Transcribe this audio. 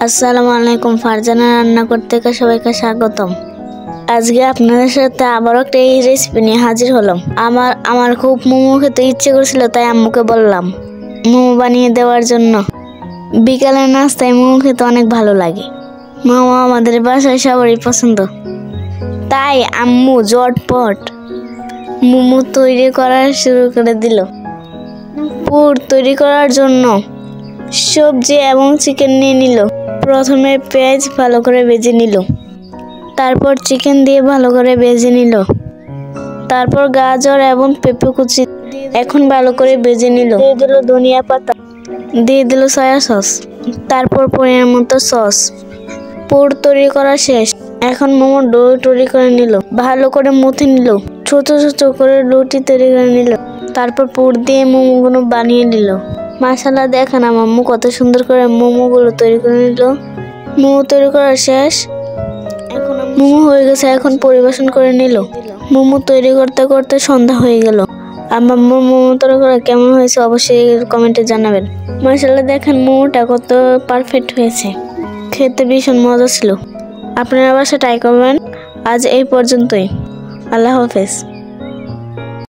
আসসালামু আলাইকুম। ফারজানা রান্না করতে সবাইকে স্বাগতম। আজকে আপনাদের সাথে আবার একটা এই রেসিপি নিয়ে হাজির হলাম। আমার খুব মোমো খেতে ইচ্ছে করছিল, তাই আম্মুকে বললাম মোমো বানিয়ে দেওয়ার জন্য। বিকালের নাস্তায় মোমো খেতে অনেক ভালো লাগে। মোমো আমাদের বাসায় সবারই পছন্দ, তাই আম্মু ঝটপট মোমো তৈরি করা শুরু করে দিল। পুর তৈরি করার জন্য সবজি এবং চিকেন নিয়ে নিল। প্রথমে পেঁয়াজ ভালো করে ভেজে নিল, তারপর চিকেন দিয়ে ভালো করে ভেজে নিল, তারপর গাজর এবং পেঁপে কুচি এখন ভালো করে ভেজে নিল। দিয়ে দিল ধনিয়া পাতা, দিয়ে দিল সয়া সস, তারপর পরিমাণ মতো সস। পুর তৈরি করা শেষ। এখন মোমো ডো তৈরি করে নিল, ভালো করে মুথে নিল, ছোট ছোট করে রুটি তৈরি করে নিল, তারপর পুর দিয়ে মোমোগুলো বানিয়ে নিল। মাশাআল্লাহ, দেখেন আমার আম্মু কত সুন্দর করে মোমোগুলো তৈরি করে নিল। মোমো তৈরি করা শেষ। এখন মোমো হয়ে গেছে, এখন পরিবেশন করে নিল। মোমো তৈরি করতে করতে সন্ধ্যা হয়ে গেল। আমার মোমো তৈরি করা কেমন হয়েছে অবশ্যই কমেন্টে জানাবেন। মাশাআল্লাহ, দেখেন মোমোটা কত পারফেক্ট হয়েছে, খেতে ভীষণ মজা ছিল। আপনারা বাসায় ট্রাই করবেন। আজ এই পর্যন্তই। আল্লাহ হাফেজ।